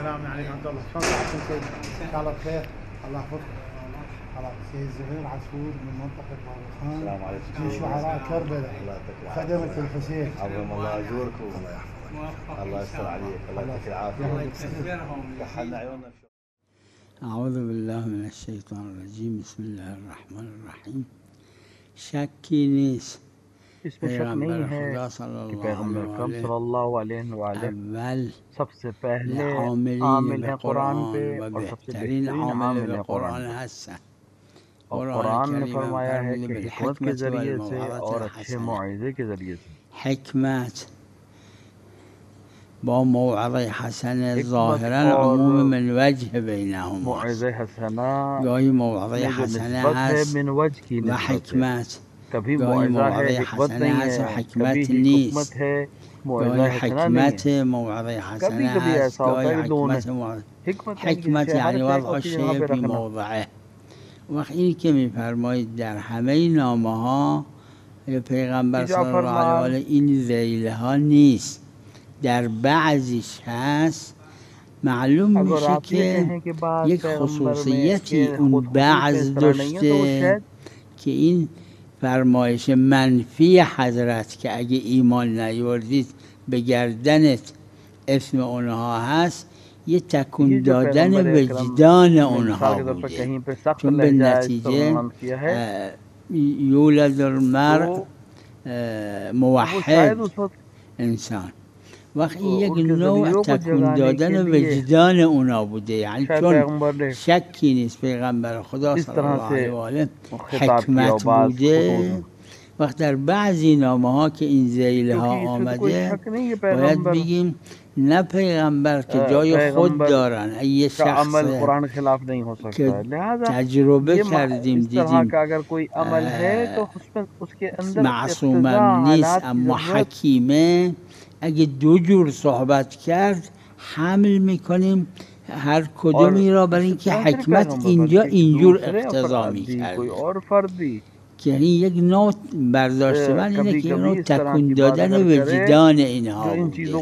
السلام عليكم ورحمة الله. شلون صحتكم سيدي؟ إن شاء الله بخير. الله يحفظكم. خلاص سيد زهير عسفور من منطقة بابخان. السلام عليكم. من شعراء كربلاء. الله يعطيك العافية. خدمة الحسين. عظم الله أجوركم. الله يحفظك. الله يستر عليك. الله يعطيك العافية. كحلنا عيوننا. أعوذ بالله من الشيطان الرجيم. بسم الله الرحمن الرحیم. شکی نیست इसमें शक नहीं है कि पैगंबर अकरम सल्लल्लाहु अलैहि वसल्लम सबसे पहले आमिल हैं कुरान पे और सबसे बेहतरीन आमिल हैं कुरान पे। और कुरान ने फरमाया है कि हिकमत के ज़रिए से और अच्छे मौइज़े के ज़रिए से। حکمت با موعظه حسنه ظاهرا عموم من وجه بینهما. موعظه حسنه گاهی موعظه حسنه هست و حکمت، کبھی گاهی موعظه حسنه هست و حکمت نیست. گاهی حکمت موعظه حسنه هست، گاهی حکمت یعنی وضع الشیء فی موضعه. وقت اینی که میفرمایید در همه نامه ها پیغمبر صلی الله علیه و آله این ذیله ها نیست، در بعضیش هست. معلوم میشه که یک خصوصیتی اون بعض داشته که این فرمایش منفی حضرت که اگه ایمان نیاوردید به گردنت اسم اونها هست، یه تکون دادن وجدان اونها بوده، چون به نتیجه یولد المرء موحد انسان. وقتی یک نوع تکون دادن وجدان اونا بوده، یعنی چون شکی نیست پیغمبر خدا صلی الله علیه و آله حکمت بوده. وقت در بعضی نامه ها که این ذیل ها آمده باید بگیم نه پیغمبر که جای خود دارن، یه شخص که تجربه کردیم دیدیم معصومم نیست اما حکیمه، اگه دو جور صحبت کرد حمل میکنیم هر کدومی را، برای اینکه حکمت اینجا اینجور اقتضا میکرد که این یک نوع برداشت من اینه که نوع تکون دادن وجدان اینها بوده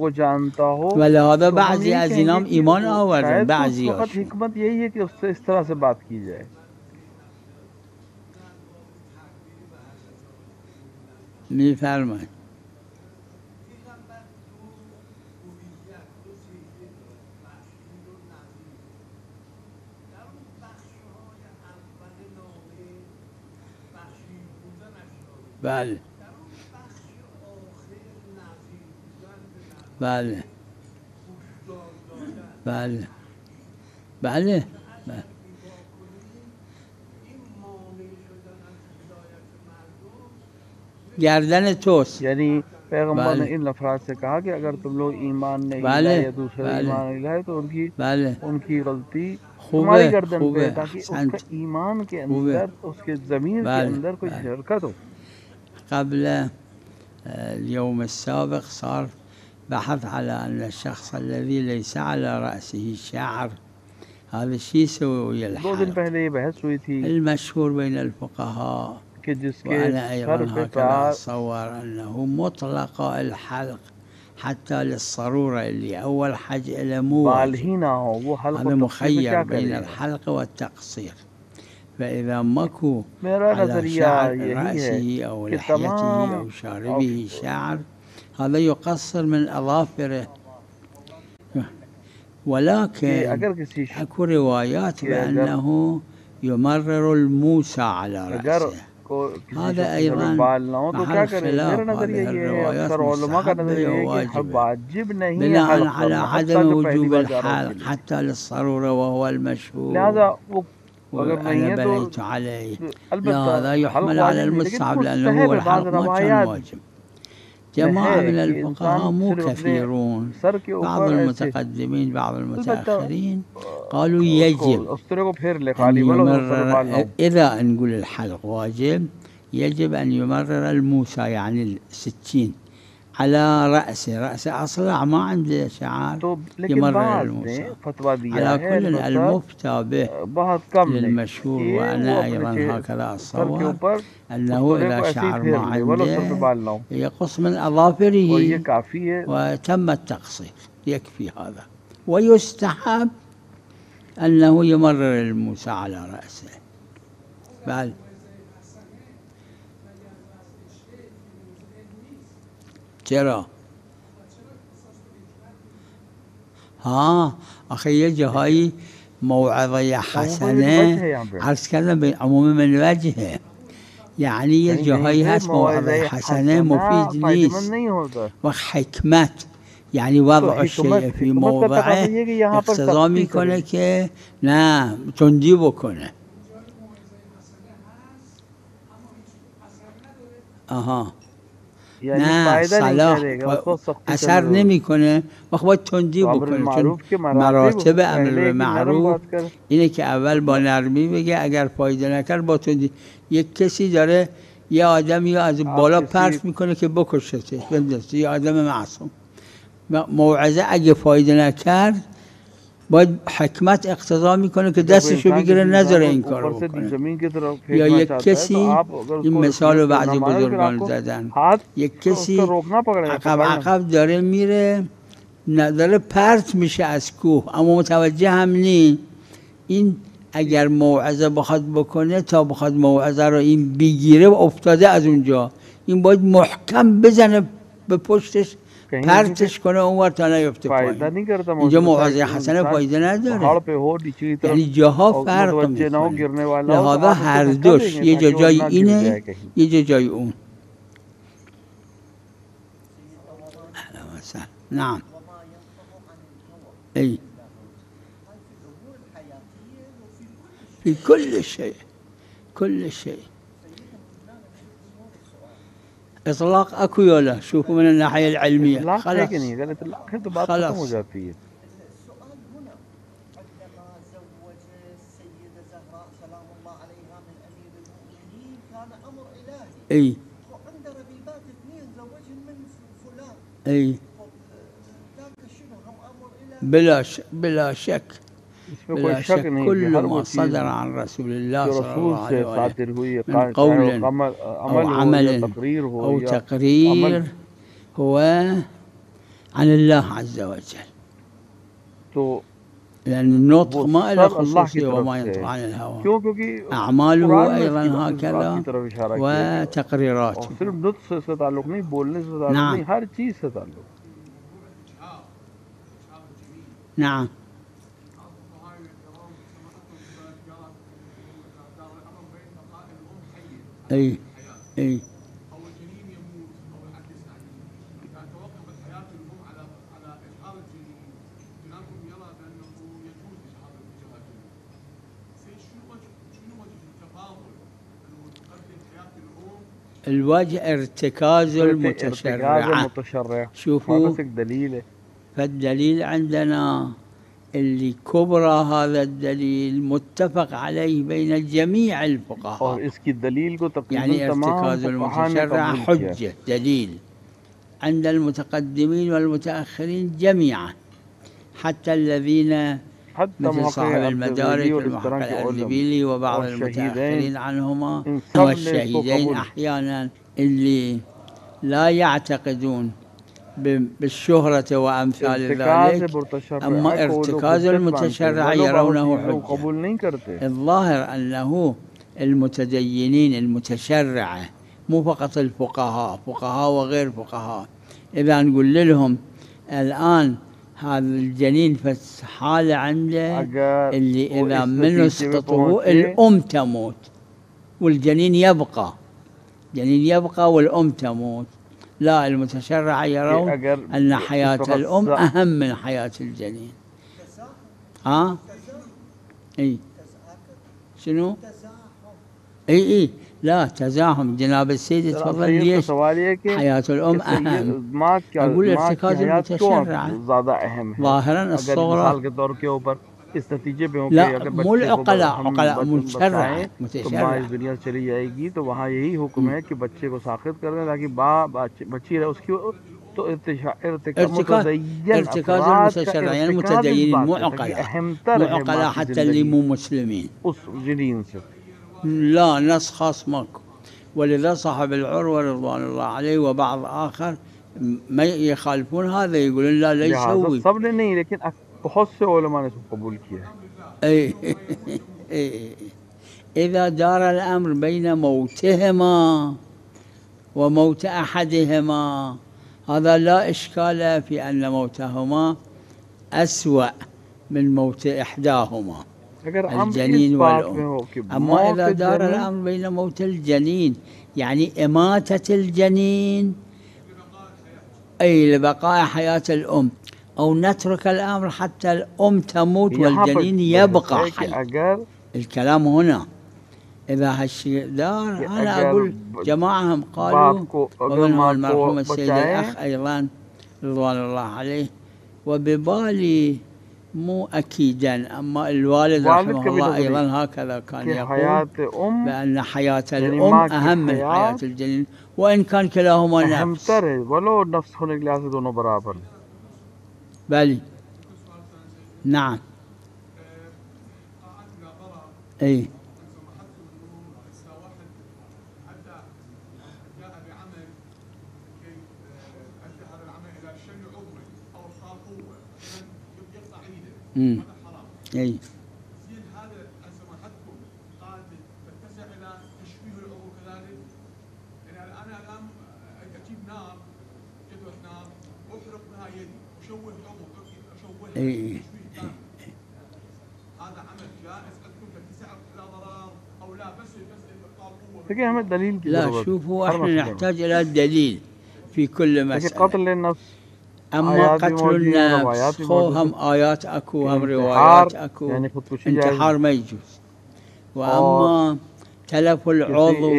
و لحاظا بعضی از اینام ایمان آوردن، بعضی هاشون. حکمت یہی ہے کہ اس سے اس طرح سے بات کی جائے. میفرمایید بله بله بله بله گردن توست. یعنی پیغمبر نے ان افراد سے کہا کہ اگر تم لوگ ایمان نہیں لائے یا دوسرے ایمان نہیں لائے تو ان کی غلطی ہماری گردن پہ ہے، تاکہ اس کے ایمان کے اندر اس کے ضمیر کے اندر کوئی شرکت ہو. قبل اليوم السابق صار بحث على أن الشخص الذي ليس على رأسه شعر هذا الشيء يسوي ويا الحلق. المشهور بين الفقهاء وأنا أيضا هكذا أتصور أنه مطلق الحلق حتى للصرورة اللي أول حاجة إلى مو هذا مخير بين الحلق والتقصير. فإذا ماكو على شعر رأسه أو لحيته أو شاربه شعر هذا يقصر من أظافره. ولكن أكو روايات بأنه يمرر الموسى على رأسه، هذا أيضا محل خلاف. هذه الروايات مستحبة وواجبة بناء على عدم وجوب الحلق حتى للصرورة وهو المشهور وأنا بنيت عليه. لا هذا يحمل على المستحب لأنه هو الحلق ما كان واجب. جماعة من الفقهاء مو كثيرون، بعض المتقدمين بعض المتأخرين قالوا يجب أن يمرر، إذا نقول الحلق واجب يجب أن يمرر الموسى يعني السكين على رأسه أصلع ما عنده شعر يمرر الموسى. على كل المفتى به للمشهور وأنا أيضا هكذا أتصور أنه إذا شعر ما عنده يقص من أظافره وتم التقصير، يكفي هذا. ويستحب أنه يمرر الموسى على رأسه. بل چرا؟ ها آخه یه جاهایی موعظه حسنه عرض کردم به عموم من وجهه، یعنی یه جاهایی هست موعظه حسنه مفید نیست و حکمت، یعنی وضع الشیء فی موضعه اقتضا میکنه که نه تندی بکنه. آها نه صلاح اثر نمیکنه و باید تندی بکنه، چون مراتب امر به معروف اینه که اول با نرمی بگه، اگر فایده نکرد با تندی. یک کسی داره یه آدمی از بالا پرت میکنه که بکشته بندازه، یه آدم معصوم، موعظه اگه فایده نکرد باید حکمت اقتضا میکنه که دستشو بگیره نذاره این کارو بکنه. یا یک کسی، این مثال رو بعضی بزرگان زدن، یک کسی عقب داره میره، داره پرت میشه از کوه اما متوجه هم نی، این اگر موعظه بخواد بکنه تا بخواد موعظه رو این بگیره و افتاده از اونجا، این باید محکم بزنه به پشتش پرتش کنه اونور تا نیفته پایین. اینجا موعظه حسنه فایده نداره، یعنی جاها فرق میکنه، لحاظا هر دوش یه جا جای اینه یه جا جای اون. نعم ای في كل شيء كل شيء إطلاق أكو يولا. شوفوا من الناحية العلمية خلاص خلاص. السؤال هنا عندما عندما زوج السيدة زهراء سلام الله عليها من أمير المؤمنين كان أمر إلهي. أي وعند ربيبات اثنين زوجهم من فلان. أي ذاك شنو هم أمر إلهي؟ بلا شك بلا شك كل ما صدر عن رسول الله صلى الله عليه وسلم من قول أو عمل أو تقرير هو عن الله عز وجل، لأن النطق ما له خصوصية وما ينطق عن الهوى، أعماله أيضا هكذا وتقريراته. نعم نعم اي اي او الجنين يموت او العكس، يعني اذا توقفت حياه الام على اظهار الجنين، جنانكم يرى بانه يجوز اظهار الجنين. شنو وجه التفاضل انه تقدم حياه الام؟ الوجه ارتكاز المتشرع. شوفوا فالدليل عندنا اللي كبرى هذا الدليل متفق عليه بين جميع الفقهاء، يعني ارتكاز المتشرع حجة دليل عند المتقدمين والمتأخرين جميعا، حتى الذين مثل صاحب المدارك المحقق الأردبيلي وبعض المتأخرين عنهما والشهيدين أحيانا اللي لا يعتقدون بالشهرة وأمثال ذلك، أما ارتكاز المتشرع يرونه حجة. الظاهر أنه المتدينين المتشرعة مو فقط الفقهاء، فقهاء وغير فقهاء، إذا نقول لهم الآن هذا الجنين في حالة عنده اللي إذا من اسقطه الأم تموت والجنين يبقى، جنين يبقى والأم تموت، لا المتشرع يرون أن حياة الأم أهم من حياة الجنين. ها؟ اي شنو؟ اي لا تزاحم جناب السيد تفضل. ليش حياة الأم أهم؟ أقول ارتكاز المتشرع ظاهرا الصغرى لا مو العقلاء، عقلاء متشرع दुनिया चली जाएगी तो वहाँ यही हुक्म है कि बच्चे को साखित कर दें ताकि बच्ची रहे उसकी। तो ارتكاز المتشرع يعني المتدينين مو عقلاء حتى اللي مو مسلمين उस जनीन से لا نص خاص ماكو. ولذا صاحب العروة رضوان الله عليه وبعض آخر ما يخالفون هذا، يقولون لا لا يسوي. सब ने नहीं, लेकिन बहुत से उलमा ने इसको कबूल किया। إذا دار الأمر بين موتهما وموت أحدهما هذا لا إشكال في أن موتهما أسوأ من موت إحداهما الجنين والأم. أما إذا دار الأمر بين موت الجنين يعني إماتة الجنين أي لبقاء حياة الأم أو نترك الأمر حتى الأم تموت والجنين يبقى حي. الكلام هنا إذا هالشيء دار أنا أقول جماعة هم قالوا ومنهم المرحوم السيد الأخ أيضا رضوان الله عليه وببالي مو أكيدا أما الوالد رحمه الله أيضا هكذا كان يقول بأن حياة الأم أهم من حياة الجنين وإن كان كلاهما نفس ولو نفس होने के लिहाज से दोनों बराबर بلي نعم أي اي زين هذا سماحتكم قاعد تتسع الى تشويه العضو كذلك؟ يعني انا الان اجيب نار جدوى نار احرق بها يدي اشوه عضو اشوه هذا عمل جائز عندكم تتسع الى ضرر او لا بس ابطال قوه؟ لكن هذا دليل لا شوفوا احنا نحتاج الى دليل في كل مسألة. لكن قتل للنفس أما قتل النفس هم آيات أكو هم روايات أكو يعني انتحار ما يجوز. وأما تلف العضو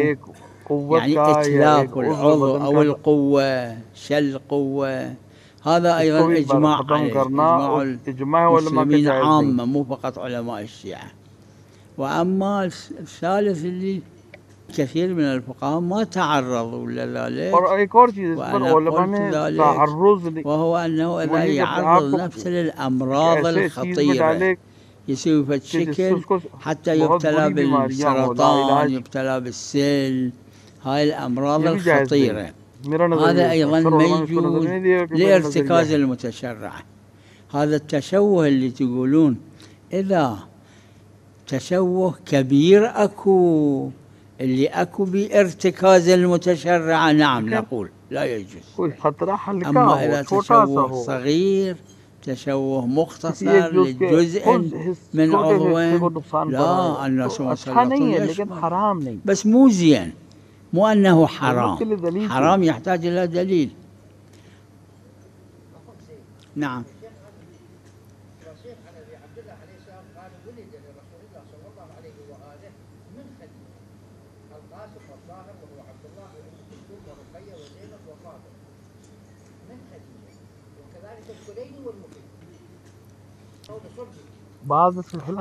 يعني إتلاف العضو أو القوة شل قوة هذا أيضا إجماع عليه إجماع المسلمين عامة مو فقط علماء الشيعة. وأما الثالث اللي كثير من الفقهاء ما تعرضوا لذلك وأنا قلت ذلك وهو أنه إذا يعرض نفسه للأمراض الخطيرة يسوي في الشكل حتى يبتلى بالسرطان يبتلى بالسل هاي الأمراض الخطيرة هذا أيضا ما يجوز لارتكاز المتشرع. هذا التشوه اللي تقولون إذا تشوه كبير أكو اللي أكو بارتكاز المتشرع نعم نقول لا يجوز. أما إذا تشوه صغير تشوه مختصر لجزء من عضوين لا الناس مسلطون بس مو زين مو أنه حرام. حرام يحتاج إلى دليل. نعم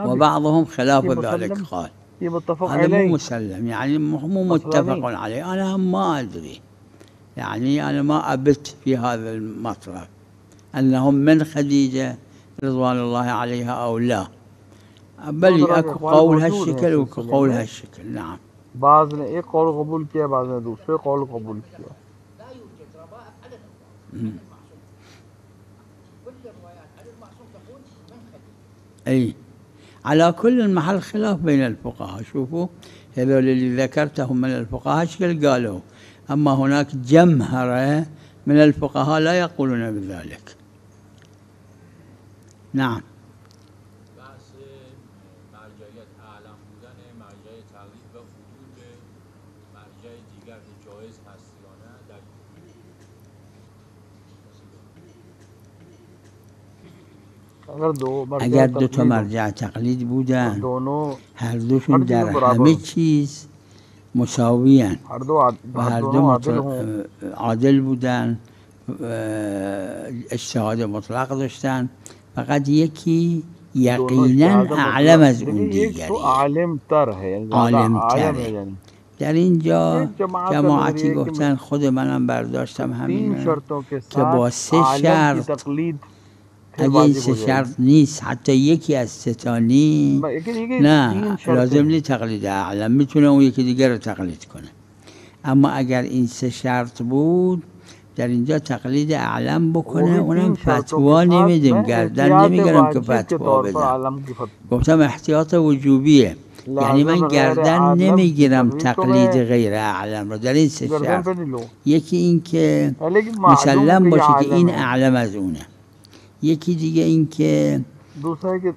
وبعضهم خلاف ذلك قال هذا مو مسلم يعني مو متفق عليه. أنا ما أدري يعني أنا ما أبت في هذا المطلب أنهم من خديجة رضوان الله عليها أو لا بل أكو قول هالشكل وأكو قول هالشكل. نعم بعض ने एक कौल कबूल किया بعض ने दूसरे कौल कबूल किया. أي على كل المحل خلاف بين الفقهاء. شوفوا هذول اللي ذكرتهم من الفقهاء شكل قالوا أما هناك جمهرة من الفقهاء لا يقولون بذلك. نعم اگر دو تا مرجع تقلید بودن هر دوشون در همه چیز مساویان و هر دو عادل بودن اجتهاد مطلق داشتن فقط یکی یقینا اعلم از اون دیگری عالم‌تره. در اینجا جماعتی گفتن خود منم برداشتم همین که با 3 شرط اگه این 3 شرط نیست حتی یکی از 3 تا نیست نه لازم نیست تقلید اعلم میتونه اون یکی دیگر رو تقلید کنه. اما اگر این 3 شرط بود در اینجا تقلید اعلم بکنه، اونم فتوا نمیدیم، گردن نمیگیرم که فتوا بدم. گفتم احتیاط وجوبیه، یعنی من گردن نمیگیرم تقلید غیر اعلم رو در این سه شرط. یکی این که مسلم باشه که این اعلم از اونه، یکی دیگه این که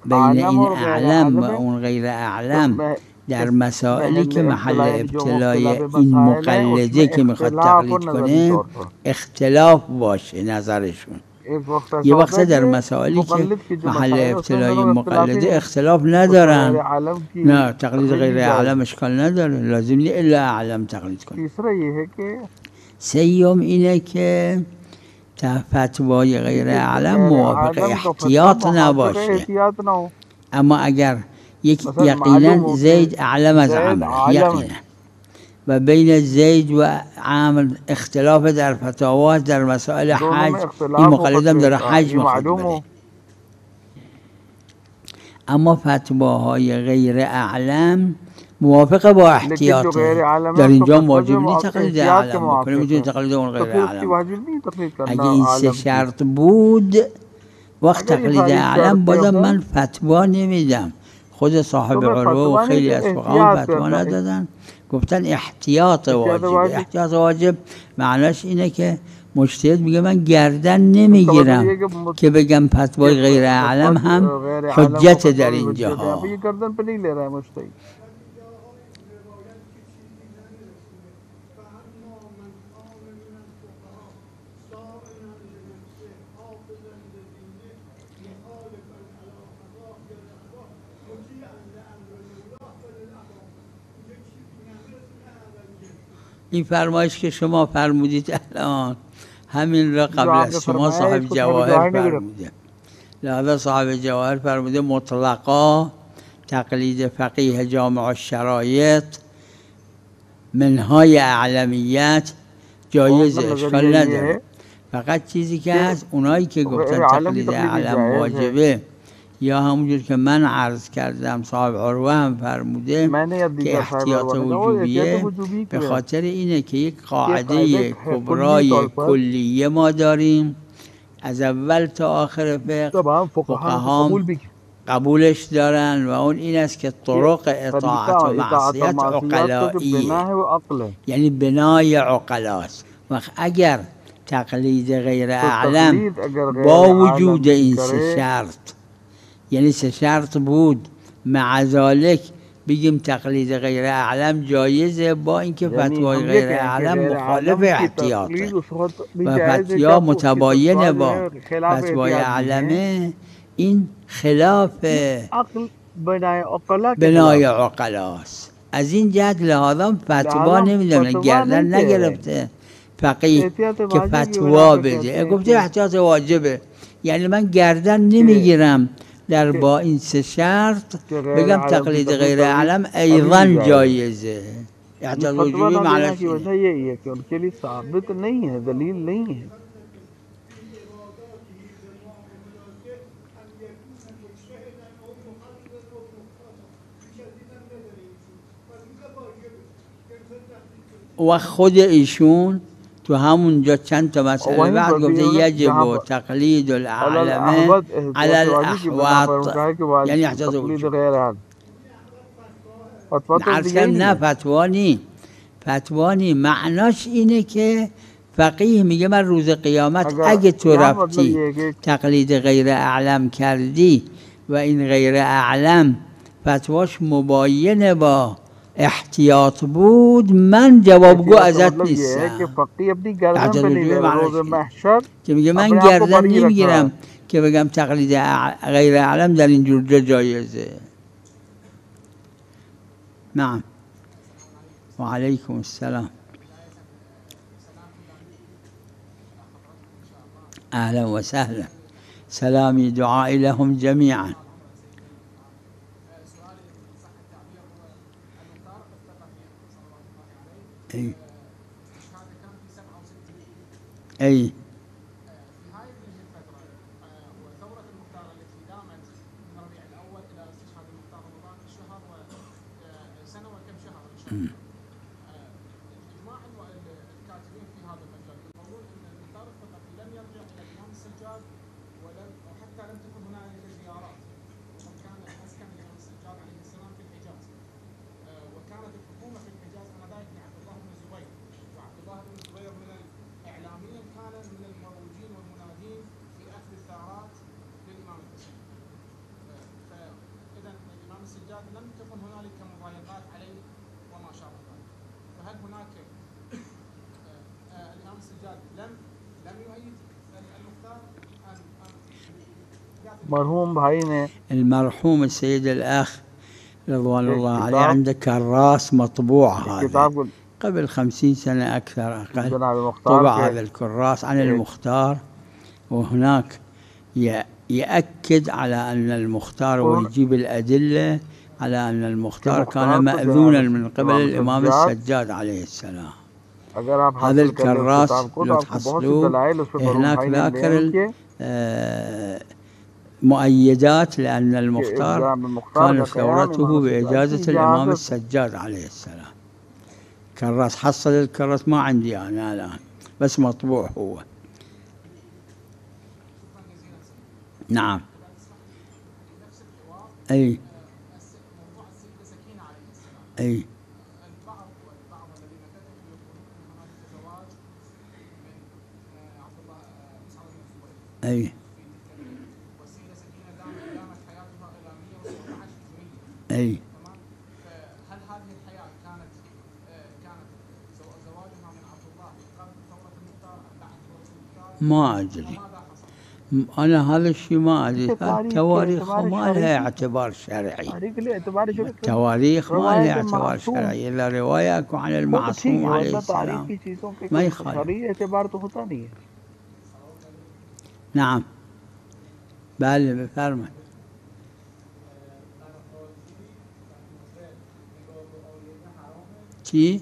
بین این اعلم و اون غیر اعلم در مسائلی که محل ابتلای این مقلده که میخواد تقلید کنه اختلاف باشه نظرشون. یه وقت در مسائلی که محل ابتلای مقلده اختلاف ندارن، نه تقلید غیر اعلم اشکال نداره، لازم نیست الا اعلم تقلید کنه. سیوم اینه که فتوای غیر اعلم موافق احتیاط نباشه، اما اگر یقینا زید اعلم از عمر یقینا و بین زید و عمر اختلاف در فتاوات در مسائل حج، این مقلدم داره حج میخواد بره، اما فتواهای غیر اعلم موافقه با احتیاط. در اینجا واجب نیست تقلید اعلم بکنه، میتونه تقلید اون غیر اعلم. اگه این سه شرط بود وقت تقلید اعلم بازم من فتوا نمیدم. خود صاحب عروه و خیلی از فقها فتوا ندادن، گفتن احتیاط واجب. احتیاط واجب معناش اینه که مجتهد میگه من گردن نمیگیرم که بگم فتوای غیر اعلم هم حجت در اینجا ها. این فرمایش که شما فرمودید الان همین را قبل از شما صاحب جواهر فرموده. لذا صاحب جواهر فرموده مطلقا تقلید فقیه جامع الشرایط منهای اعلمیت جایز، اشکال نداره. فقط چیزی که هست اونایی که گفتن تقلید اعلم واجبه، یا همونجور که من عرض کردم صاحب عروه هم فرموده که احتیاط وجوبیه، به خاطر اینه که یک قاعده کبرای کلیه ما داریم از اول تا آخر فقه فقهام قبولش دارن و اون این است که طرق اطاعت و معصیت عقلائیه، یعنی بنای عقلاست. وقت اگر تقلید غیر اعلم با وجود این سه شرط، یعنی سه شرط بود، مع ذالک بگیم تقلید غیر اعلم جایزه، با اینکه فتوای غیر اعلم مخالف احتیاطه و فتوا متباینه با فتوای اعلمه، این خلاف بنای عقلاست. از این جهت لحاظا فتوا نمیدونه، گردن نگرفته فقیه که فتوا بده، گفته احتیاط واجبه، یعنی من گردن نمیگیرم در با این سه شرط بگم تقلید غیر اعلم ایضا جایزه. احتیاط وجوبی معنیش اینه. و خود ایشون تو همونجا چند تا مسئله بعد گفته یجب تقلید الاعلمه علی الاحواط، یعنی احتیاط وجوبی. عرض کردم نه فتوانی معناش اینه که فقیه میگه من روز قیامت اگه تو رفتی تقلید غیر اعلم کردی و این غیر اعلم فتواش مباینه با احتیاط بود، من جوابگو ازت نیستم. که میگه من گردن نمیگیرم که بگم تقلید غیر اعلم در این جور جایزه. نعم. و علیکم السلام. اهلا و سهلا. سلامی دعائی لهم جمیعا. اي اي في هذه الفترة وثورة المختار التي دامت من ربيع الأول إلى استشهاد المختار رمضان شهر وسنة وكم شهر إن شاء الله. إجماع الكاتبين في هذا المجال يقولون أن لم تكن هنالك زيارات، وقد كان مسكن الإمام السجاد عليه السلام في الحجاز، وكانت الحكومة في الحجاز آنذاك لعبد الله بن الزبير، وعبد الله بن الزبير من الإعلاميين كان من المروجين والمنادين في أخذ الثارات للإمام الحسين. فإذا الإمام السجاد لم تكن هنالك مضايقات عليه وما شابه ذلك. فهل هناك الإمام السجاد لم يؤيد المختار مرحوم भाई ने المرحوم السيد الأخ رضوان الله عليه عنده كراس مطبوع هذا قبل 50 سنة أكثر أقل، طبع هذا الكراس عن المختار، وهناك يأكد على أن المختار ويجيب الأدلة على أن المختار كان مأذونا من قبل الإمام السجاد عليه السلام. هذا الكراس لو تحصلوه هناك ذاكر مؤيدات لأن المختار كانت ثورته بإجازة الإمام السجاد عليه السلام. كراس، حصل الكراس ما عندي أنا الآن بس مطبوع هو. نعم. أي أي أي أي. هل هذه الحياة كانت زواجها من عبد الله قبل ثورة المختار أم بعد ثورة المختار؟ ما أدري أنا هذا الشيء ما أدري. التواريخ ما لها اعتبار شرعي، التواريخ ما لها اعتبار شرعي إلا رواية عن المعصوم عليه السلام ما يخالف. نعم بله بفرمه. چی؟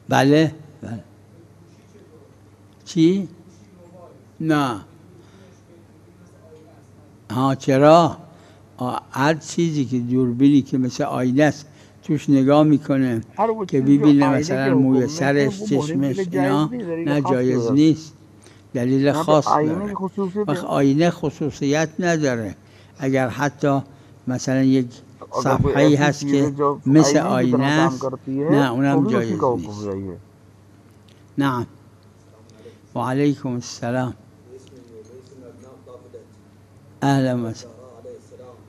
بله بله. چی؟ نه چرا؟ هر چیزی که دوربینی که مثل آینه است توش نگاه میکنه که ببینه مثلا موی سرش، چشمش، اینا نه جایز نیست، دلیل خاص داره. وقت آینه خصوصیت نداره. اگر حتی مثلا یک صفحه‌ای هست که مثل آینه است، نه اونم جایز نیست. نعم. وعليكم السلام. أهلا وسهلا.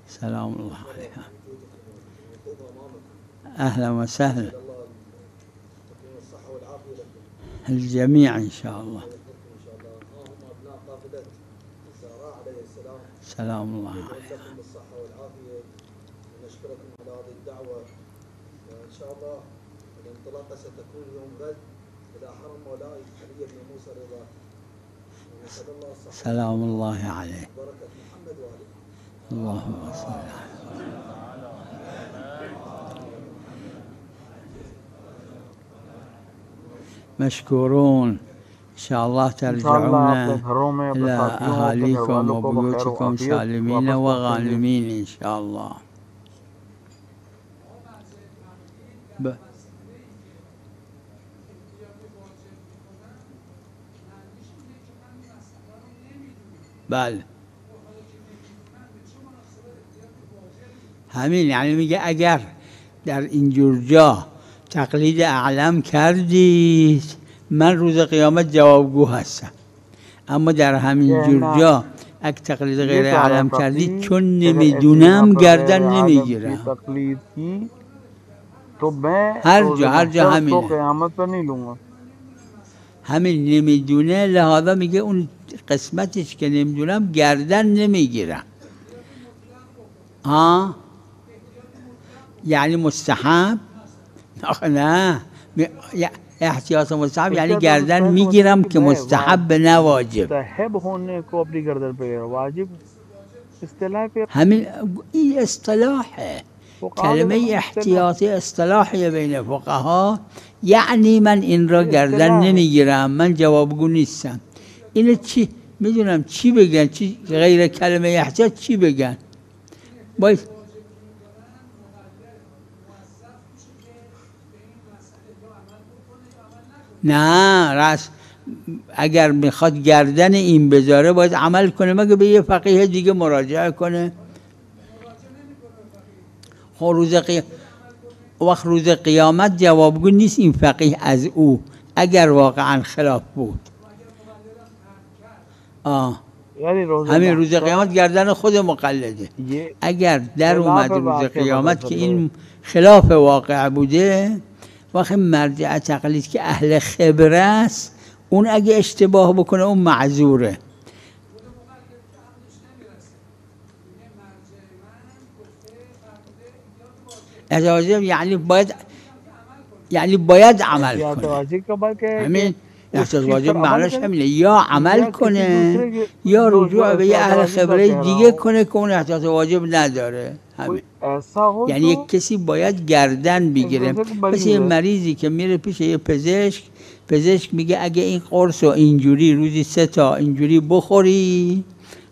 سلام الله عليها. أهلا وسهلا. الجميع إن شاء الله. سلام الله عليها. نشكركم على هذه الدعوة، وإن شاء الله الانطلاقة ستكون يوم غد إلى حرم مولاي علي بن موسى رضا. ونسأل الله الصحة. سلام الله عليه. بركة محمد وآله. اللهم صل على مشكورون. إن شاء الله ترجعون إلى أهاليكم وبيوتكم سالمين وغانمين إن شاء الله. بله همین، یعنی میگه اگر در اینجور جا تقلید اعلم کردید من روز قیامت جوابگو هستم، اما در همین جور جا اگه تقلید غیر اعلم کردید چون نمیدونم گردن نمیگیرم. هر جا همینه، همین نمیدونه، لحاظا میگه اون قسمتش که نمیدونم گردن نمیگیرم. یعنی مستحب؟ نه احتیاط مستحب یعنی گردن میگیرم که مستحب نه واجب. همین این اصطلاحه، کلمه احتیاطی اصطلاحیه بین فقها، یعنی من این را گردن نمیگیرم، من جوابگو نیستم. اینو چی میدونم چی بگن، چی غیر کلمه احتیاط چی بگن؟ باید نه اگر میخواد گردن این بذاره باید عمل کنه، مگه به یه فقیه دیگه مراجعه کنه؟ وقت روز قیامت جوابگو نیست این فقیه از او، اگر واقعا خلاف بود. همین روز قیامت گردن خود مقلده. اگر در اومد روز قیامت که این خلاف واقع بوده، وقت مرجع تقلید که اهل خبره است، اون اگه اشتباه بکنه اون معذوره. واجب یعنی باید عمل کنه. همین احساس واجب معناش همینه، یا عمل کنه یا رجوع به یه اهل خبره دیگه کنه که اون احساس واجب نداره. همین یعنی یک کسی باید گردن بگیره. مثل یه مریضی که میره پیش یه پزشک میگه اگه این قرص و اینجوری روزی 3 تا اینجوری بخوری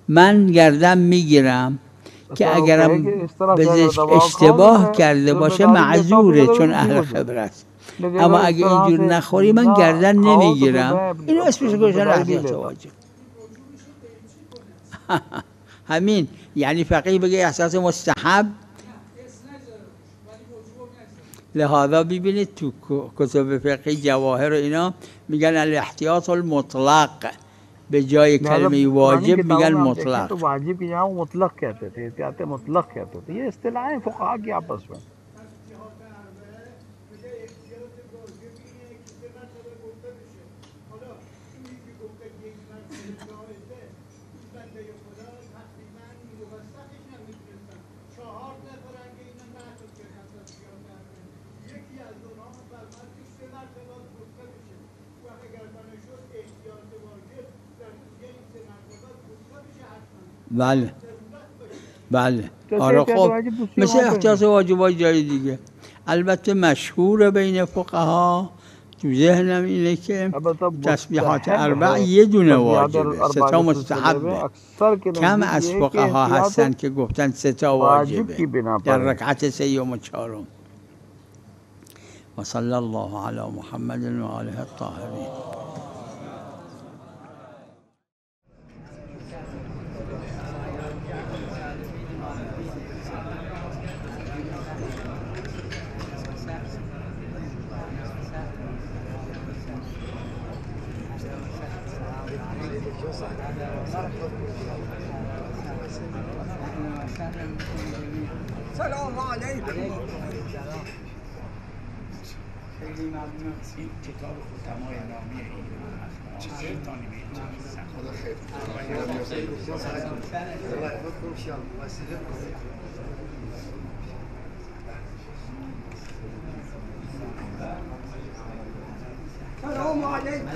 من گردن میگیرم، که اگرم پزشک اشتباه کرده باشه معذوره چون اهل خبره است. اما اگه اینجور نخوری من گردن نمیگیرم. اینو اسمش گذاشتن احتیاط واجب. همین یعنی فقیه بگه احساس مستحب. لحاظا ببینید تو کتب فقهی جواهر و اینا میگن الاحتیاط المطلق، به جای کلمه واجب میگن مطلق. واجب یعنی مطلق کہتے تھے، احتیاط مطلق کہتے تھے. یہ اصطلاحیں فقہا کی آپس میں. بله آره خب مثل احتیاط واجبات جای دیگه. البته مشهور بین فقها تو ذهنم اینه که تسبیحات 4 یه دونه واجبه، 3 تا مستحبه. کم از فقها هستن که گفتن 3 تا واجبه در رکعت 3 و 4. و صلی الله علی محمد و آله الطاهرین. سلام علیکم. خیلی ممنون. این کتاب ختمای نامی این چیزی تانی خدا خیر. سلام علیکم.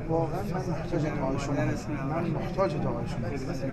واقعا من محتاج دعای شما.